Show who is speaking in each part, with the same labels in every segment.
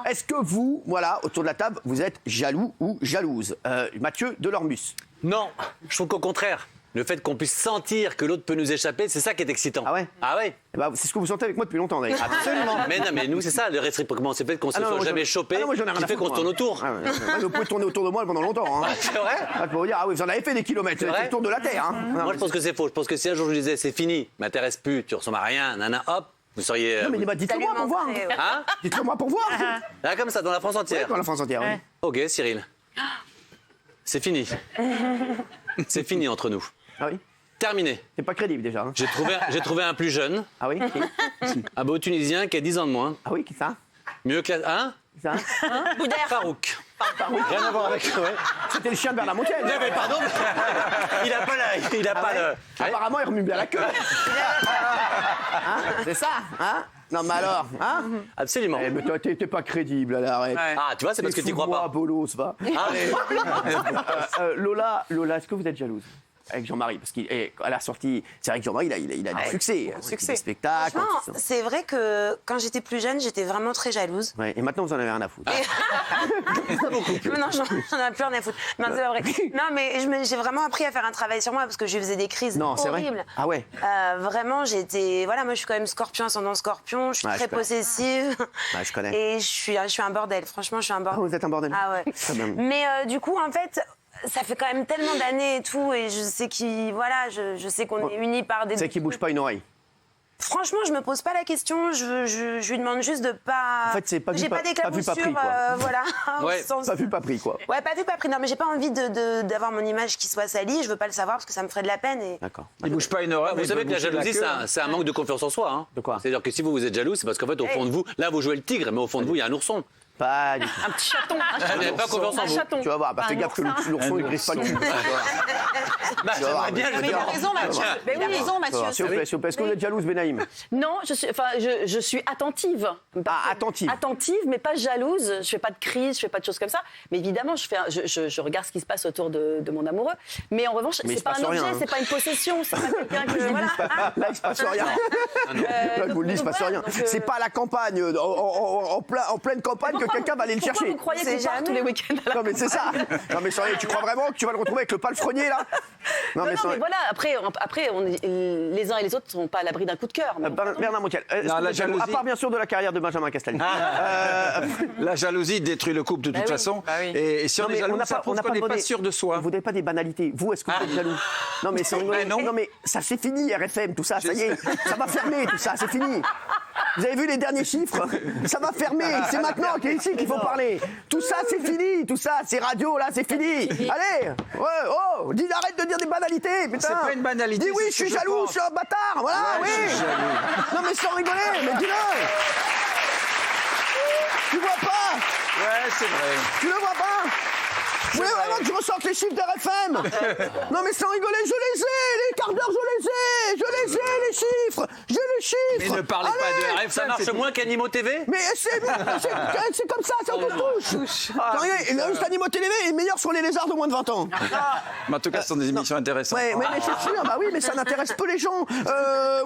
Speaker 1: Est-ce que vous, voilà, autour de la table, vous êtes jaloux ou jalouse Mathieu Delormus.
Speaker 2: Non, je trouve qu'au contraire, le fait qu'on puisse sentir que l'autre peut nous échapper, c'est ça qui est excitant.
Speaker 1: Ah ouais?
Speaker 2: Ah ouais.
Speaker 1: Eh ben, c'est ce que vous sentez avec moi depuis longtemps, d'ailleurs.
Speaker 2: Absolument. Mais non, mais nous, c'est ça, le réciproquement. C'est le fait qu'on se soit jamais chopé, qui fait qu'on se tourne autour.
Speaker 1: Vous pouvez tourner autour de moi pendant longtemps. Hein.
Speaker 2: C'est vrai?
Speaker 1: Je peux vous dire, ah oui, vous en avez fait des kilomètres, c'est le tour de la Terre. Hein.
Speaker 2: Moi, je pense que c'est faux. Je pense que si un jour je disais, c'est fini, m'intéresse plus, tu ressembles à rien, nana, hop, vous seriez...
Speaker 1: Non, mais dites-le moi pour voir.
Speaker 2: Hein?
Speaker 1: Dites-le moi pour voir.
Speaker 2: Là, comme ça, dans la France entière.
Speaker 1: Ouais, dans la France entière, oui.
Speaker 2: Ok, Cyril. C'est fini. C'est fini entre nous.
Speaker 1: Ah oui?
Speaker 2: Terminé.
Speaker 1: C'est pas crédible déjà. Hein.
Speaker 2: J'ai trouvé un plus jeune.
Speaker 1: Ah oui?
Speaker 2: Un beau Tunisien qui a 10 ans de moins.
Speaker 1: Ah oui, qui ça?
Speaker 2: Mieux que la... Hein?
Speaker 1: Qui ça?
Speaker 2: Farouk. Rien à voir avec... Ouais.
Speaker 1: C'était le chien de Bernard Montiel.
Speaker 2: Non, mais pardon, il a pas la... Il a pas le...
Speaker 1: Apparemment, il remue bien la queue. Hein? C'est ça, hein? Non, mais alors, hein?
Speaker 2: Absolument.
Speaker 1: Mais toi, t'es pas crédible, allez, arrête.
Speaker 2: Ouais. Ah, tu vois, c'est parce que tu crois pas.
Speaker 1: Bolos, va.
Speaker 2: Ah.
Speaker 1: Lola, est-ce que vous êtes jalouse avec Jean-Marie? Parce qu'à la sortie, c'est vrai que Jean-Marie, il a du succès. Des spectacles.
Speaker 3: Franchement, c'est vrai que quand j'étais plus jeune, j'étais vraiment très jalouse.
Speaker 1: Ouais, et maintenant, vous en avez rien à foutre.
Speaker 3: Non, j'en ai plus rien à foutre. Non, c'est pas vrai. Non, mais j'ai vraiment appris à faire un travail sur moi parce que je faisais des crises horribles.
Speaker 1: Vrai. Ah ouais.
Speaker 3: Vraiment, voilà, moi je suis quand même scorpion, ascendant scorpion, je suis très possessive.
Speaker 1: Ouais, je connais.
Speaker 3: Et je suis un bordel, franchement, je suis un bordel.
Speaker 1: Ah, vous êtes un bordel.
Speaker 3: Ah ouais. Mais du coup, en fait, ça fait quand même tellement d'années et tout, et je sais je sais qu'on est unis par des...
Speaker 1: C'est qu'il bouge pas une oreille.
Speaker 3: Franchement, je me pose pas la question. Je lui demande juste de pas.
Speaker 1: En fait, c'est pas vu,
Speaker 3: j'ai pas d'éclaboussure,
Speaker 1: pas pris, quoi.
Speaker 3: voilà.
Speaker 2: Ouais.
Speaker 1: Pas vu, pas pris, quoi.
Speaker 3: Ouais, pas vu, pas pris. Non, mais j'ai pas envie d'avoir mon image qui soit salie. Je veux pas le savoir parce que ça me ferait de la peine. Et...
Speaker 1: D'accord.
Speaker 4: Il bouge pas une oreille.
Speaker 2: Vous savez que la jalousie, c'est un manque de confiance en soi. Hein.
Speaker 1: De quoi?
Speaker 2: C'est-à-dire que si vous êtes jaloux, c'est parce qu'en fait, au fond de vous, là, vous jouez le tigre, mais au fond de vous, il y a un ourson.
Speaker 1: Pas du tout.
Speaker 5: Un petit chaton.
Speaker 2: Vous n'avez pas confiance en vous.
Speaker 1: Tu vas voir, fais gaffe que l'ourson, il griffe pas le cul.
Speaker 2: Bah, j'aimerais bien le
Speaker 5: Mais il
Speaker 2: dire.
Speaker 5: a raison, Mathieu. Il a raison, Mathieu.
Speaker 1: S'il vous plaît, est-ce que vous êtes jalouse, Benaïm?
Speaker 5: Non, je suis attentive.
Speaker 1: Ah, attentive.
Speaker 5: Attentive, mais pas jalouse. Je fais pas de crise, je fais pas de choses comme ça. Mais évidemment, je regarde ce qui se passe autour de mon amoureux. Mais en revanche, c'est pas un objet, c'est pas une possession, c'est pas quelqu'un que voilà.
Speaker 1: Là, il se passe rien. Là, je vous le dis, il se passe rien. C'est pas la campagne, en pleine campagne, que quelqu'un va aller le chercher.
Speaker 5: Vous croyez qu'on part tous les week-ends à la
Speaker 1: Non, mais c'est ça. Non, mais sérieux, tu crois vraiment que tu vas le retrouver avec le palefrenier, là?
Speaker 5: Non, mais voilà, après les uns et les autres ne sont pas à l'abri d'un coup de cœur.
Speaker 1: Bernard Montiel,
Speaker 4: la jalousie.
Speaker 1: à part bien sûr de la carrière de Benjamin Castaldi.
Speaker 4: La jalousie détruit le couple de toute façon. Et si on est jaloux, ça prouve qu'on n'est pas sûr de soi.
Speaker 1: Vous n'avez pas des banalités. Vous, est-ce que vous êtes jaloux? Non, mais non, mais ça c'est fini, RFM, tout ça, ça y est. Ça va fermer, tout ça, c'est fini. Vous avez vu les derniers chiffres? Ça va fermer, c'est maintenant ici qu'il faut parler. Tout ça, c'est fini, tout ça, c'est radio, là, c'est fini. Allez, dis, arrête de dire des banalités, putain.
Speaker 4: C'est pas une banalité.
Speaker 1: Dis oui, je suis jaloux, je suis un bâtard, voilà, oui. Non, mais sans rigoler, mais dis-le. Tu vois pas?
Speaker 4: Ouais, c'est vrai.
Speaker 1: Tu le vois pas? Vous voulez vraiment que je ressorte les chiffres d'RFM? Non mais sans rigoler, je les ai, les quarts d'heure, je les ai, les chiffres, j'ai les chiffres.
Speaker 4: Mais ne parlez pas de RFM.
Speaker 2: Ça marche moins qu'Animo TV?
Speaker 1: Mais c'est comme ça touche. Le Animo TV est meilleur sur les lézards de moins de 20 ans.
Speaker 4: Mais en tout cas, ce sont des émissions intéressantes.
Speaker 1: Ouais, mais c'est sûr, bah oui, mais ça n'intéresse peu les gens.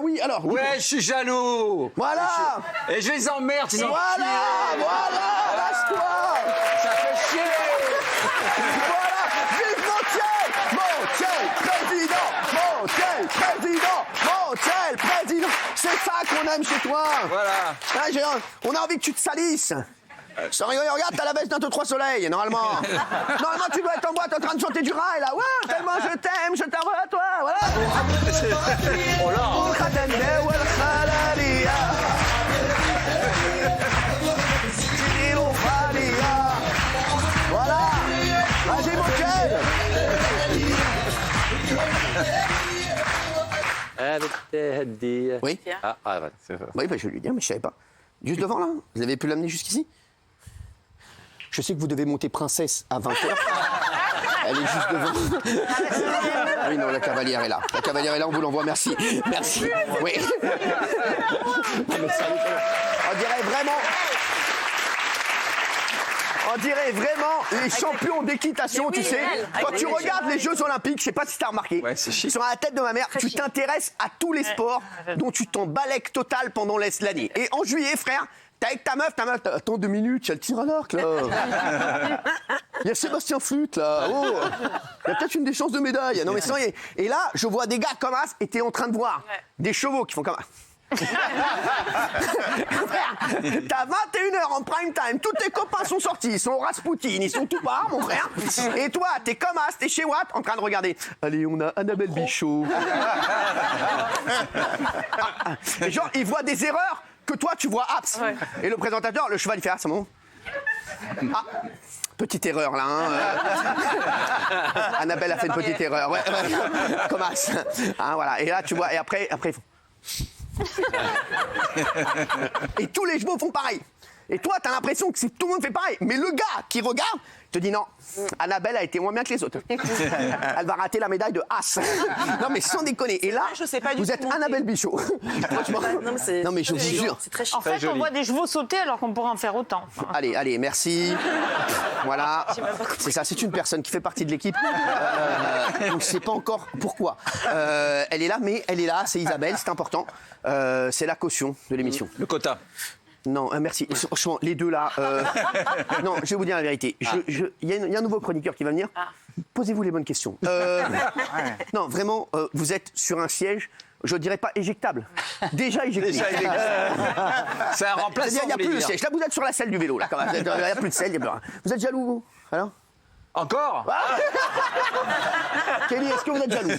Speaker 1: Oui, alors.
Speaker 4: Ouais, je suis jaloux.
Speaker 1: Voilà.
Speaker 4: Et je les emmerde, ils ont
Speaker 1: Voilà, lâche-toi.
Speaker 4: Ça fait chier.
Speaker 1: Voilà, vive Montiel, président. C'est ça qu'on aime chez toi.
Speaker 4: Voilà.
Speaker 1: On a envie que tu te salisses. Sans rigoler, regarde, t'as la veste d'un 3 soleils, normalement. Normalement, tu dois être en boîte en train de chanter du rail, là. Ouais, tellement je t'aime, je t'envoie à toi, voilà.
Speaker 2: Oh là.
Speaker 1: Voilà. Vas-y, Montiel. Oui. Oui, bah, je vais lui dire, mais je savais pas. Juste devant, là. Vous avez pu l'amener jusqu'ici? Je sais que vous devez monter princesse à 20h. Elle est juste devant. Oui, non, la cavalière est là. La cavalière est là, on vous l'envoie, merci. Merci. Oui. Non, mais ça, on dirait vraiment... On dirait vraiment les champions d'équitation, tu sais. Quand tu regardes les Jeux Olympiques, je sais pas si t'as remarqué,
Speaker 4: Ouais, c'est chic.
Speaker 1: sur la tête de ma mère, tu t'intéresses à tous les sports dont tu t'en balèques total pendant l'année. Et en juillet, frère, t'es avec ta meuf, attends 2 minutes, il y a le tir à l'arc là. Il y a Sébastien Flûte là. Oh, il y a peut-être une des chances de médaille. Non mais c'est vrai. Et là, je vois des gars comme as et t'es en train de voir des chevaux qui font comme as. Frère, t'as 21h en prime time, tous tes copains sont sortis, ils sont au Rasputin, ils sont tout part, mon frère. Et toi, t'es comme as, t'es chez Watt en train de regarder. Allez, on a Annabelle Bichot. Et genre, ils voient des erreurs que toi, tu vois abs. Et le présentateur, le cheval, il fait ah, c'est bon. Ah. Petite erreur là. Annabelle a fait une petite erreur. Ouais. Comme as. Hein, voilà. Et là, tu vois. Et après. Et tous les chevaux font pareil. Et toi, t'as l'impression que tout le monde fait pareil. Mais le gars qui regarde te dit non, Annabelle a été moins bien que les autres. Elle va rater la médaille de as. Non mais sans déconner. Et là, vous êtes Annabelle Bichot. Non mais je vous jure.
Speaker 5: C'est très chic.
Speaker 6: En fait, on voit des chevaux sauter alors qu'on pourrait en faire autant.
Speaker 1: Allez, merci. Voilà. C'est ça, c'est une personne qui fait partie de l'équipe. On ne sait pas encore pourquoi. Elle est là, mais elle est là, c'est Isabelle, c'est important. C'est la caution de l'émission.
Speaker 4: Le quota.
Speaker 1: Non, merci. Franchement, les deux là. Non, je vais vous dire la vérité. Il y a un nouveau chroniqueur qui va venir. Posez-vous les bonnes questions. Non, vraiment, vous êtes sur un siège. Je dirais pas éjectable. Déjà éjecté.
Speaker 4: C'est un remplaçant.
Speaker 1: Il n'y a plus de siège. Là, vous êtes sur la selle du vélo. Là, quand même. Il n'y a plus de selle. Vous êtes jaloux, vous? Alors?
Speaker 4: Encore?
Speaker 1: Kelly, est-ce que vous êtes jaloux?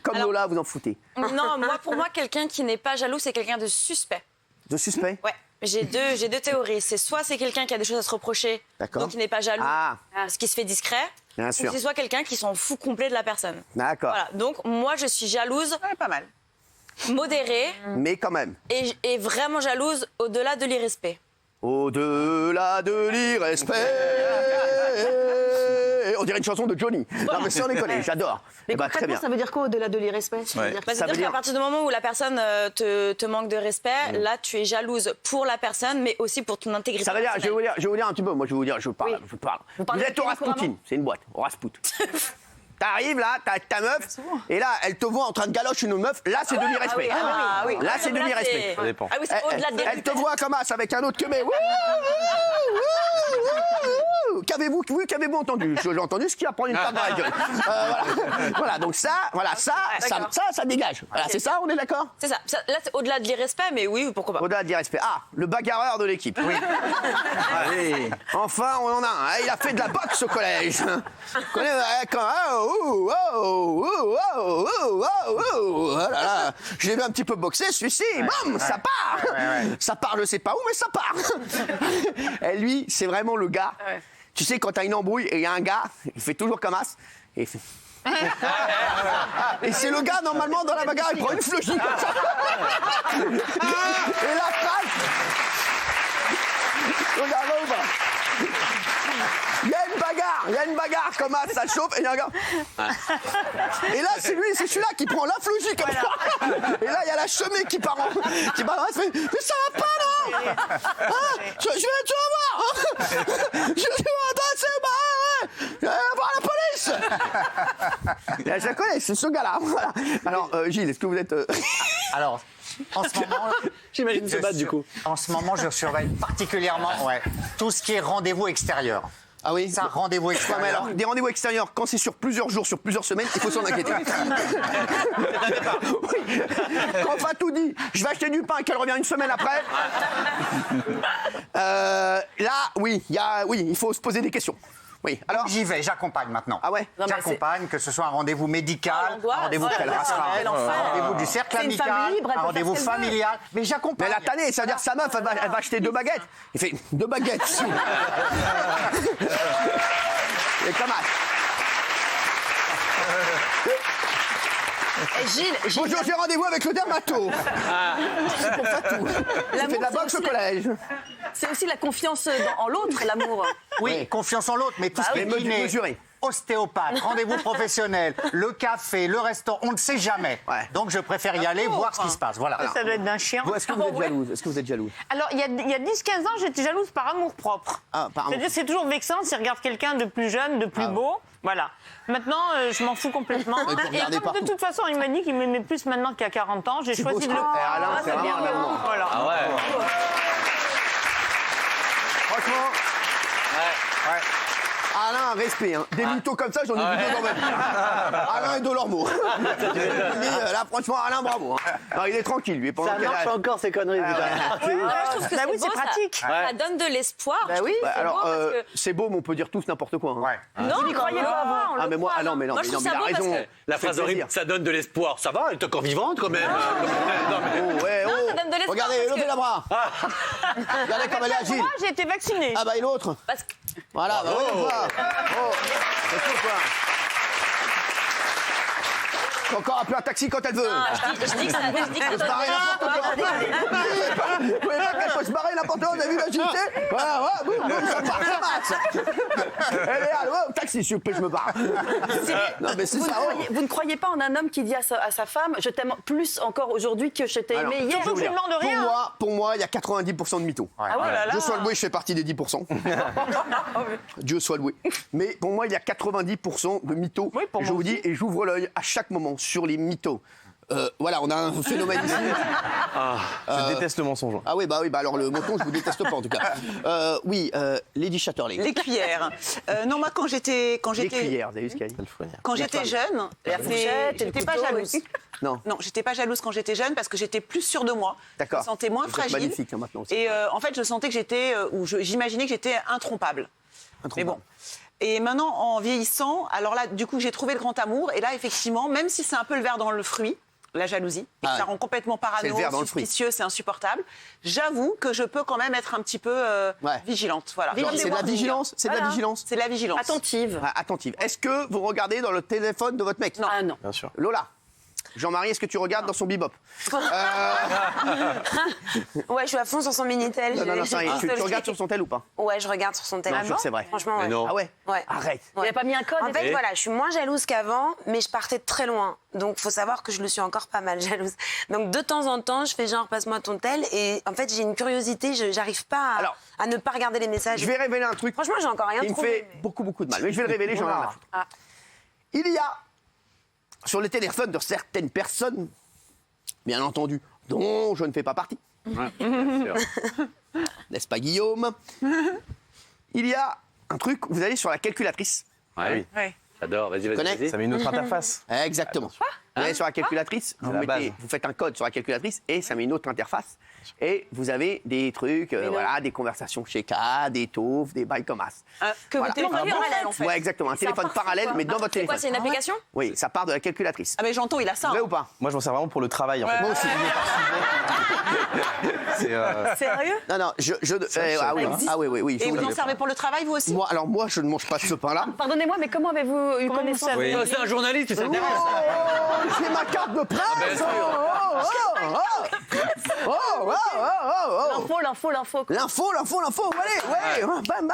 Speaker 1: Comme Lola, vous en foutez?
Speaker 5: Non, pour moi, quelqu'un qui n'est pas jaloux, c'est quelqu'un de suspect.
Speaker 1: De suspect?
Speaker 5: Ouais. J'ai deux théories. C'est soit c'est quelqu'un qui a des choses à se reprocher, donc il n'est pas jaloux, ce qui se fait discret.
Speaker 1: Bien sûr.
Speaker 5: Ou c'est soit quelqu'un qui s'en fout complet de la personne.
Speaker 1: D'accord.
Speaker 5: Voilà. Donc moi je suis jalouse.
Speaker 6: Pas mal.
Speaker 5: Modérée.
Speaker 1: Mais quand même.
Speaker 5: Et vraiment jalouse au-delà de l'irrespect.
Speaker 1: Au-delà de l'irrespect. On dirait une chanson de Johnny. Non mais sans déconner, j'adore.
Speaker 5: Mais
Speaker 1: très bien.
Speaker 5: ça veut dire quoi au-delà de l'irrespect? C'est-à-dire qu'à partir du moment où la personne te manque de respect, là tu es jalouse pour la personne, mais aussi pour ton intégrité.
Speaker 1: Ça veut dire, je vais vous dire un petit peu. Moi je vais vous dire, je parle. Vous êtes au Rasputin, c'est une boîte, au Rasput. T'arrives là, t'as ta meuf, et là, elle te voit en train de galocher une autre meuf. Là, c'est de l'irrespect. Là, c'est de l'irrespect.
Speaker 2: Ça dépend.
Speaker 5: Ah oui, c'est au-delà de
Speaker 1: Elle te voit comme ça avec un autre que mais. Qu'avez-vous entendu? J'ai entendu ce qui va prendre une table dans la gueule. Voilà, donc ça dégage. Voilà, c'est ça, on est d'accord?
Speaker 5: C'est ça. Là, c'est au-delà de l'irrespect, mais oui, pourquoi pas.
Speaker 1: Au-delà de l'irrespect. Ah, le bagarreur de l'équipe. Oui.
Speaker 4: Allez.
Speaker 1: Enfin, on en a un. Il a fait de la boxe au collège. Je l'ai vu un petit peu boxer, celui-ci, bam, ça part. Ça part, je sais pas où, mais ça part. Et lui, c'est vraiment le gars. Tu sais, quand t'as une embrouille et il y a un gars, il fait toujours comme as. Et il fait... Et c'est le gars, normalement, dans la bagarre, il prend une fleuchie comme ça. Et la phrase... Regarde où va. Il y a une bagarre comme ça chauffe et il y a un gars. Et là, c'est celui-là qui prend la fleugie comme ça. Et là, il y a la chemée qui part en fait, mais ça va pas là. Tu vas voir. Je vais voir la police. Je la connais, c'est ce gars-là. Voilà. Alors, Gilles, est-ce que vous êtes...
Speaker 7: Alors, en ce moment...
Speaker 2: J'imagine se battre du coup.
Speaker 7: En ce moment, je surveille particulièrement tout ce qui est rendez-vous extérieur.
Speaker 1: Ah oui?
Speaker 7: Ça, rendez-vous extérieur.
Speaker 1: Ouais, mais alors, des rendez-vous extérieurs, quand c'est sur plusieurs jours, sur plusieurs semaines, il faut s'en inquiéter. Oui. Quand Fatou dit, je vais acheter du pain et qu'elle revient une semaine après, là, oui, il faut se poser des questions. Oui, alors
Speaker 7: j'y vais, j'accompagne maintenant.
Speaker 1: Ah ouais?
Speaker 7: J'accompagne, que ce soit un rendez-vous médical, un rendez-vous qu'elle restera, un rendez-vous du cercle amical, un rendez-vous familial, mais j'accompagne.
Speaker 1: Mais la tannée, ça veut dire que sa meuf, elle va acheter 2 baguettes. Il fait 2 baguettes. Et comment?
Speaker 5: Gilles,
Speaker 1: bonjour, j'ai rendez-vous avec le dermato. C'est pour Fatou. Il fait de la boxe au collège.
Speaker 5: C'est aussi la confiance en l'autre, l'amour.
Speaker 7: Oui, confiance en l'autre, mais tout ce qui est kiné, ostéopathe, rendez-vous professionnel, le café, le restaurant, on ne sait jamais.
Speaker 1: Ouais.
Speaker 7: Donc je préfère y aller, voir ce qui se passe. Voilà.
Speaker 6: Ça doit être d'un chien.
Speaker 1: Est-ce que vous êtes jalouse? Est-ce que vous êtes jalouse?
Speaker 6: Alors, il y a 10-15 ans, j'étais jalouse par amour propre.
Speaker 1: Ah, par amour.
Speaker 6: C'est-à-dire, c'est toujours vexant s'il regarde quelqu'un de plus jeune, de plus beau. Voilà. Maintenant, je m'en fous complètement.
Speaker 1: vous
Speaker 6: Et
Speaker 1: regardez
Speaker 6: comme
Speaker 1: partout.
Speaker 6: de toute façon, il m'a dit qu'il m'aimait plus maintenant qu'il y a 40 ans, j'ai choisi de le...
Speaker 1: Alain, c'est vraiment un amour.
Speaker 6: Voilà.
Speaker 2: Ah ouais.
Speaker 1: Franchement, Alain, respect. Hein. Des mythos comme ça, j'en ai vu deux dans ma vie. Alain et Delormeau. Là, franchement, Alain, bravo. Hein. Non, il est tranquille, lui. Pendant
Speaker 8: Ça
Speaker 1: qu'elle
Speaker 8: marche
Speaker 1: a-
Speaker 8: encore ces conneries. putain.
Speaker 5: Je trouve que
Speaker 6: Bah oui,
Speaker 5: beau,
Speaker 6: c'est pratique.
Speaker 5: Ça donne de l'espoir.
Speaker 6: Bah oui.
Speaker 1: Bah,
Speaker 5: c'est
Speaker 1: alors,
Speaker 5: beau parce que-
Speaker 1: c'est beau, mais on peut dire tous n'importe quoi. Hein.
Speaker 7: Ouais.
Speaker 5: Non, vous n'y croyez pas, vous.
Speaker 1: Ah, mais moi, ah non, mais non,
Speaker 5: Moi,
Speaker 1: mais
Speaker 5: je
Speaker 1: non,
Speaker 5: trouve
Speaker 1: mais
Speaker 5: ça
Speaker 1: il a
Speaker 5: beau parce
Speaker 1: raison.
Speaker 5: que-
Speaker 2: La phrase horrible, ça donne de l'espoir. Ça va, elle est encore vivante quand même. Non, mais-
Speaker 1: Oh, ouais,
Speaker 5: Non,
Speaker 1: oh.
Speaker 5: ça donne de l'espoir
Speaker 1: Regardez,
Speaker 5: parce
Speaker 1: levez
Speaker 5: que-
Speaker 1: la bras. Regardez comme elle est agile.
Speaker 6: Moi, j'ai été vaccinée.
Speaker 1: Ah bah, et l'autre.
Speaker 5: Parce que-
Speaker 1: Voilà, bah, oh. C'est tout, quoi. Faut encore appeler un taxi quand elle veut.
Speaker 5: Ah, je dis que ça donne
Speaker 1: Faut se barrer n'importe quoi. Vous voyez pas qu'elle peut se barrer n'importe quoi, vous avez vu l'agilité? Voilà, ouais, boum, boum, ça part, ça passe. Elle est là, ouais, taxi, s'il vous plaît, je me barre. Non, mais c'est
Speaker 5: vous,
Speaker 1: ça.
Speaker 5: vous ne croyez pas en un homme qui dit à sa femme « Je t'aime plus encore aujourd'hui que je t'ai
Speaker 1: Alors,
Speaker 5: aimé hier
Speaker 1: je vais vous dire,
Speaker 6: demande rien,
Speaker 1: Pour moi, il y a 90% de mythos.
Speaker 7: Ouais.
Speaker 1: Dieu soit loué, je fais partie des 10%. Dieu soit loué. Mais pour moi, il y a 90% de mythos.
Speaker 6: Oui, pour
Speaker 1: Je
Speaker 6: moi
Speaker 1: vous dis, et j'ouvre l'œil à chaque moment sur les mythos. Voilà, on a un phénomène ici.
Speaker 8: Je déteste le mensonge.
Speaker 1: Ah oui, bah alors le mouton, je vous déteste pas en tout cas. Oui, Lady Chatterley.
Speaker 9: Les cuillères. Non, moi, quand j'étais
Speaker 1: Les cuillères, vous avez vu ce qu'elle dit?
Speaker 9: quand j'étais jeune, j'étais pas jalouse.
Speaker 1: Non.
Speaker 9: Non, j'étais pas jalouse quand j'étais jeune parce que j'étais plus sûre de moi.
Speaker 1: D'accord.
Speaker 9: Je me sentais moins
Speaker 1: Vous êtes
Speaker 9: fragile.
Speaker 1: magnifique, hein, maintenant aussi.
Speaker 9: Et en fait, je sentais que j'étais, j'imaginais que j'étais intrompable. Mais bon. Et maintenant, en vieillissant, alors là, du coup, j'ai trouvé le grand amour. Et là, effectivement, même si c'est un peu le ver dans le fruit, la jalousie, et que ça rend complètement
Speaker 1: C'est le
Speaker 9: parano,
Speaker 1: ver dans le fruit.
Speaker 9: suspicieux, c'est insupportable, j'avoue que je peux quand même être un petit peu vigilante. Voilà.
Speaker 1: Genre, c'est de la vigilance. C'est de la vigilance.
Speaker 9: C'est de la vigilance.
Speaker 5: Attentive.
Speaker 1: Ah, attentive. Est-ce que vous regardez dans le téléphone de votre mec?
Speaker 9: Non.
Speaker 5: Ah non.
Speaker 8: Bien sûr.
Speaker 1: Lola. Jean-Marie, est-ce que tu regardes dans son bebop?
Speaker 3: Ouais, je suis à fond sur son Minitel.
Speaker 1: Non, ça y est. Tu
Speaker 3: J'ai-
Speaker 1: regardes sur son tel ou pas?
Speaker 3: Ouais, je regarde sur son tel.
Speaker 1: Non, je jure que c'est vrai.
Speaker 3: Franchement, ouais.
Speaker 2: Mais non.
Speaker 1: Ah ouais?
Speaker 3: Ouais.
Speaker 1: Arrête.
Speaker 5: Il n'a pas mis un code
Speaker 3: En fait, voilà, je suis moins jalouse qu'avant, mais je partais de très loin. Donc, faut savoir que je le suis encore pas mal jalouse. Donc, de temps en temps, je fais genre, passe-moi ton tel. Et en fait, j'ai une curiosité, j'arrive pas
Speaker 1: Alors,
Speaker 3: à ne pas regarder les messages.
Speaker 1: Je vais révéler un truc
Speaker 3: Franchement, j'ai encore rien
Speaker 1: qui me
Speaker 3: trouvé.
Speaker 1: fait beaucoup de mal. Mais je vais le révéler, j'en ai rien à foutre.
Speaker 3: Ah.
Speaker 1: Il y a, sur les téléphones de certaines personnes, bien entendu, dont je ne fais pas partie,
Speaker 2: Ouais, bien sûr.
Speaker 1: n'est-ce pas Guillaume? Il y a un truc, vous allez sur la calculatrice.
Speaker 2: Ouais, oui.
Speaker 9: Ouais.
Speaker 2: J'adore. Vas-y,
Speaker 1: Connais
Speaker 2: vas-y.
Speaker 8: Ça met une autre interface.
Speaker 1: Exactement. Vous allez sur la calculatrice, vous,
Speaker 8: la base.
Speaker 1: vous faites un code sur la calculatrice et ça met une autre interface. Et vous avez des trucs, voilà, des conversations chez K, des taufs, des bails comme as.
Speaker 9: Que
Speaker 1: Voilà.
Speaker 9: vous téléphonez parallèle, en fait.
Speaker 1: Ouais, exactement. Un téléphone
Speaker 5: partout,
Speaker 1: parallèle,
Speaker 5: quoi.
Speaker 1: mais dans votre
Speaker 5: C'est quoi,
Speaker 1: téléphone.
Speaker 5: c'est une application?
Speaker 1: Oui, ça part de la calculatrice.
Speaker 9: Ah, mais Janton, il a ça.
Speaker 1: Vrai
Speaker 9: hein.
Speaker 1: ou pas?
Speaker 8: Moi, je m'en sers vraiment pour le travail. En fait.
Speaker 1: Moi aussi.
Speaker 8: C'est,
Speaker 5: Sérieux?
Speaker 1: Non, ah oui. je
Speaker 9: Et
Speaker 1: vous
Speaker 9: vous
Speaker 1: le
Speaker 9: en
Speaker 1: dis.
Speaker 9: servez pour le travail, vous aussi?
Speaker 1: Moi, je ne mange pas de ce pain-là.
Speaker 5: Pardonnez-moi, mais comment avez-vous eu
Speaker 6: Comment
Speaker 5: connaissance?
Speaker 6: vous savez
Speaker 2: Oh, c'est un journaliste, tu
Speaker 1: Oh,
Speaker 2: s'intéresses.
Speaker 1: j'ai ma carte de presse.
Speaker 2: bien sûr.
Speaker 5: L'info, quoi.
Speaker 1: L'info, allez, ouais, bam,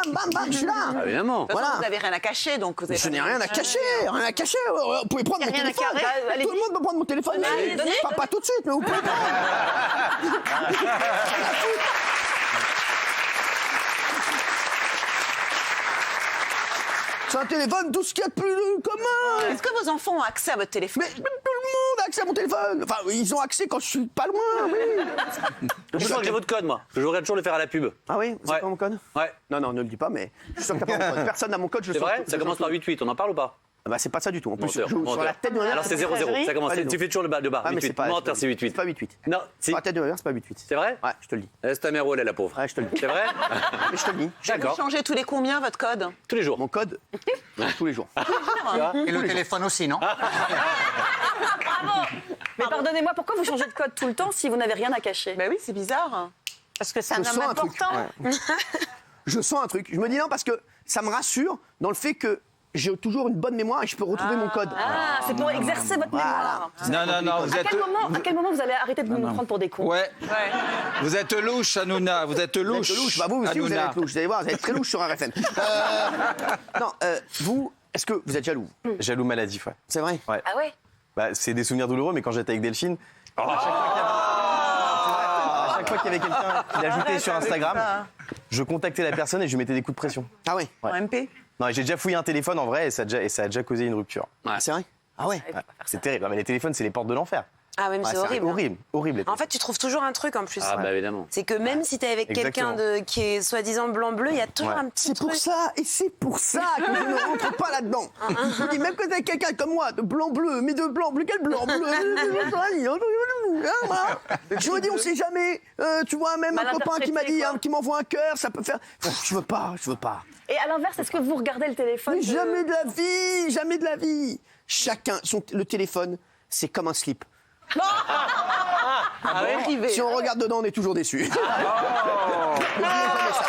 Speaker 1: je suis là.
Speaker 2: Ah, évidemment.
Speaker 9: De toute façon,
Speaker 1: Voilà.
Speaker 9: vous n'avez rien à cacher, donc vous avez
Speaker 1: Je
Speaker 9: pas
Speaker 1: n'ai
Speaker 9: besoin
Speaker 1: rien à
Speaker 9: de-
Speaker 1: cacher, Vous pouvez prendre mon
Speaker 6: rien à
Speaker 1: téléphone.
Speaker 6: carrer.
Speaker 1: Tout le monde peut prendre mon téléphone.
Speaker 5: Allez-y.
Speaker 1: Pas tout de suite, mais vous pouvez prendre. C'est un téléphone, tout ce qu'il y a de plus commun.
Speaker 9: Est-ce que vos enfants ont accès à votre téléphone?
Speaker 1: Mais tout le monde a accès à mon téléphone. Enfin, ils ont accès quand je suis pas loin, oui.
Speaker 2: Je crois que j'ai votre code, moi. Je voudrais toujours le faire à la pub.
Speaker 1: Ah oui, vous
Speaker 2: Ouais.
Speaker 1: avez pas mon code?
Speaker 2: Ouais.
Speaker 1: Non, ne le dis pas, mais je suis sûr qu'il n'y a pas mon code. Personne n'a mon code, je
Speaker 2: C'est
Speaker 1: sors
Speaker 2: vrai
Speaker 1: tout.
Speaker 2: Ça commence par 8-8, on en parle ou pas?
Speaker 1: Ah bah, c'est pas ça du tout. En plus, je
Speaker 2: Menteur,
Speaker 1: joue sur
Speaker 2: menteur.
Speaker 1: la tête de ma mère.
Speaker 2: Alors c'est 0-0, ça commence.
Speaker 1: Allez,
Speaker 2: Tu fais toujours le bas de barre.
Speaker 1: Ah, mais c'est
Speaker 2: 8-8.
Speaker 1: pas.
Speaker 2: Menteur, c'est 8-8.
Speaker 1: C'est pas 8-8.
Speaker 2: Non, si.
Speaker 1: Sur la tête de ma mère, c'est pas 8-8.
Speaker 2: C'est vrai?
Speaker 1: Ouais, je te le dis.
Speaker 2: Laisse ta mère où elle est, la pauvre.
Speaker 1: Ouais, je te le dis.
Speaker 2: C'est vrai?
Speaker 1: Mais je te le dis.
Speaker 9: Vous
Speaker 2: D'accord.
Speaker 9: changez tous les combien, votre code?
Speaker 2: Tous les jours.
Speaker 1: Mon code, tous les jours.
Speaker 7: Et le téléphone aussi, non?
Speaker 5: Mais pardonnez-moi, pourquoi vous changez de code tout le temps si vous n'avez rien à cacher?
Speaker 9: Ben oui, c'est bizarre.
Speaker 6: Parce que c'est un
Speaker 1: Je
Speaker 6: homme
Speaker 1: sens un truc.
Speaker 6: important.
Speaker 1: Je sens un truc. Je me dis non parce que ça me rassure dans le fait que j'ai toujours une bonne mémoire et je peux retrouver mon code.
Speaker 5: Ah, c'est pour exercer votre mémoire.
Speaker 8: Non, vous
Speaker 5: À
Speaker 8: êtes.
Speaker 5: quel moment vous allez arrêter de nous prendre pour des cons?
Speaker 4: Ouais.
Speaker 9: Ouais.
Speaker 4: Vous êtes louche, Hanouna. Vous êtes
Speaker 1: Vous êtes
Speaker 4: louche.
Speaker 1: louche. Bah vous aussi, vous allez
Speaker 4: Hanouna.
Speaker 1: être louche. Vous allez voir, vous allez être très louche sur RFM. Non, vous, Est-ce que vous êtes jaloux?
Speaker 8: Jaloux maladif, ouais.
Speaker 1: C'est vrai?
Speaker 8: Ouais.
Speaker 5: Ah ouais?
Speaker 8: Bah, c'est des souvenirs douloureux, mais quand j'étais avec Delphine, à chaque fois qu'il y avait quelqu'un qui l'ajoutait sur Instagram, je contactais la personne et je lui mettais des coups de pression.
Speaker 1: Ah ouais?
Speaker 9: En MP.
Speaker 8: Non, j'ai déjà fouillé un téléphone en vrai et ça a déjà causé une rupture.
Speaker 1: C'est vrai? Ah ouais?
Speaker 8: C'est terrible. Non, mais les téléphones, c'est les portes de l'enfer.
Speaker 3: Ah oui, mais c'est horrible.
Speaker 8: Horrible, horrible.
Speaker 3: En fait, tu trouves toujours un truc en plus.
Speaker 2: Ah, bah évidemment.
Speaker 3: C'est que même si t'es avec quelqu'un qui est soi-disant blanc-bleu, il y a toujours un petit
Speaker 1: C'est
Speaker 3: truc.
Speaker 1: pour ça, et c'est pour ça que je ne rentre pas là-dedans. Je dis, même quand t'as quelqu'un comme moi, de blanc-bleu, mais de blanc-bleu, quel blanc-bleu? Je me dis, on sait jamais. Tu vois, même un copain qui m'a dit, qui m'envoie un cœur, ça peut faire. Je veux pas.
Speaker 5: Et à l'inverse, est-ce que vous regardez le téléphone
Speaker 1: Mais jamais de la vie, jamais de la vie. Chacun, le téléphone, c'est comme un slip. Si on regarde dedans, on est toujours déçu. N'oubliez jamais ça.